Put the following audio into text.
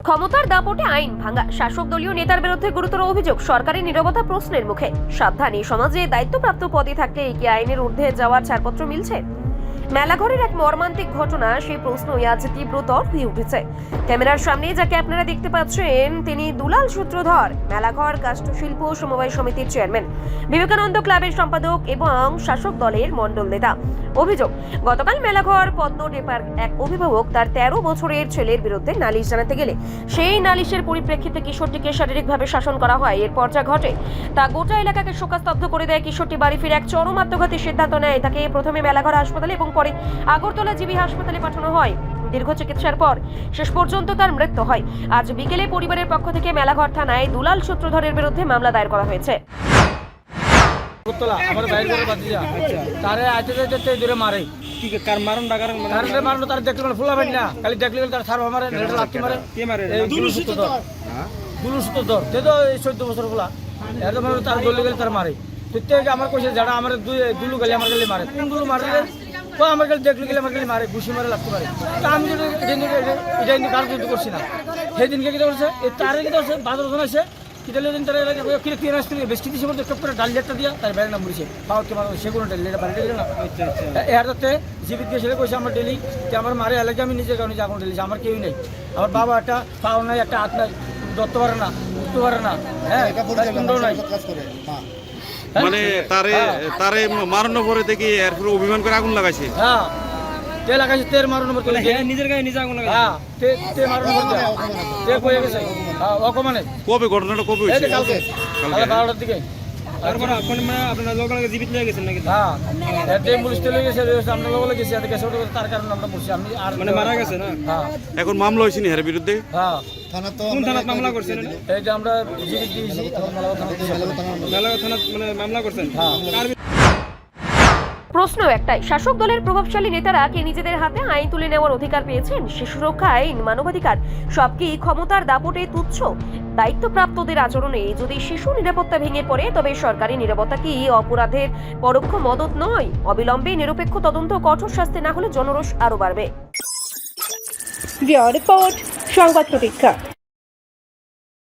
ক্ষমতার দাপটে আইন ভাঙা, শাসক দলীয় নেতার বিরুদ্ধে গুরুতর অভিযোগ, সরকারি নীরবতা প্রশ্নের মুখে। সাবধান, এই সমাজে দায়িত্বপ্রাপ্ত পদে থাকলে কি আইনের ঊর্ধ্বে যাওয়ার ছাড়পত্র মিলছে? মেলাঘরের এক মর্মান্তিক ঘটনা, সেই প্রশ্নই আজ তীব্রতর হয়ে উঠেছে। ক্যামেরার সামনে যাকে আপনারা দেখতে পাচ্ছেন, তিনি দুলাল সূত্রধর, মেলাঘর কাষ্ঠশিল্প সমবায় সমিতির চেয়ারম্যান, বিবেকানন্দ ক্লাবের সম্পাদক এবং শাসক দলের মণ্ডল নেতা। অভিযোগ, গতকাল মেলাঘর পদ্ম ডেপার এক অভিভাবক তার 13 বছরের ছেলের বিরুদ্ধে নালিশ জানাতে গেলে সেই নালিশের পরিপ্রেক্ষিতে কিশোরটিকে শারীরিকভাবে শাসন করা হয়। এরপর যা ঘটে তা গোটা এলাকাকে শোকাস্তব্ধ করে দেয়। কিশোরটি বাড়ি ফিরে এক চরম আত্মঘাতী সিদ্ধান্ত নেয়। তাকে প্রথমে মেলাঘর হাসপাতালে এবং পরে আগরতলা জিবি হাসপাতালে পাঠানো হয়। দীর্ঘ চিকিৎসার পর শেষ পর্যন্ত তার মৃত্যু হয়। আজ বিকেলে পরিবারের পক্ষ থেকে মেলাঘর থানায় দুলাল সূত্রধরের বিরুদ্ধে মামলা দায়ের করা হয়েছে। আমার বাইরে করে বাদিয়া তারে আইতে যেতে দূরে মারে কি কার মারণ ডাকার তারে মারলো, তার দেখলে মানে ফুলা ভাই না, খালি দেখলে তার সার মারে, নেড়ে লাঠি মারে। কে মারে? দুলু সূত্রধর তে তো 14 বছর ফুলা এরকম তার দলি গেলে তার মারে। প্রত্যেকে আমার কইছে যারা আমার দুলু গেলে আমার গেলে মারে, কোন দুলু মারলে তো আমার গেলে দেখলে গেলে আমার গেলে মারে, ঘুষি মারে, লাঠি মারে। তা আমি যদি এটা কিন্তু কার যুদ্ধ করছি না। সেই দিনকে কি করছে, এই তারে কি করছে, বাজার ওখানে আছে কিতালে তারা কিনে আসতে বেশ কিছু সময় চপ করে ডাল লেটটা দিয়া তার বাইরে নাম বলছে পাওয়া তোমার সেগুলো ডাল লেটা বাড়িতে গেলে না। এর তাতে জীবিত গেছিলে কইছে আমার ডেলি যে আমার মারে এলাকা আমি নিজের কারণে যখন ডেলিছি, আমার কেউ নেই। আমার বাবা একটা পাও নাই, একটা হাত নাই, ধরতে পারে না, উঠতে পারে না, হ্যাঁ নাই। মানে তারে মারানোর পরে থেকে এরপর অভিমান করে আগুন লাগাইছে। হ্যাঁ, তে লাগাইছে, তের মারানোর পর নিজের গায়ে নিজে আগুন লাগাইছে। হ্যাঁ, তে মারানোর পর তে কয়ে গেছে। হ্যাঁ, অকমানে কবে ঘটনাটা কবে এই হয়েছে? কালকে 12টার দিকে। তারপর আপনার লোক লাগে জীবিত নিয়ে গেছেন নাকি? হ্যাঁ, এতে পুলিশ চলে গেছে, আমরা লোক গেছি, এতে গেছে তার কারণে আমরা বলছি আমি আর মানে মারা গেছে না? হ্যাঁ, এখন মামলা হয়েছে নি এর বিরুদ্ধে? হ্যাঁ, কোন থানাত মামলা করছেন? এই যে আমরা জীবিত দিয়েছি মেলাঘর থানাত মানে মামলা করছেন? হ্যাঁ। প্রশ্ন একটাই, শাসক দলের প্রভাবশালী নেতারা কি নিজেদের হাতে আইন তুলে নেওয়ার অধিকার পেয়েছেন? শিশু রক্ষা আইন, মানবাধিকার সব কি ক্ষমতার দাপটে তুচ্ছ? দায়িত্বপ্রাপ্তদের আচরণে যদি শিশু নিরাপত্তা ভেঙে পড়ে, তবে সরকারি নিরাপত্তা কি অপরাধের পরোক্ষ মদত নয়? অবিলম্বে নিরপেক্ষ তদন্ত, কঠোর শাস্তি না হলে জনরোষ আরো বাড়বে। রিপোর্ট সংবাদ প্রতীক্ষা।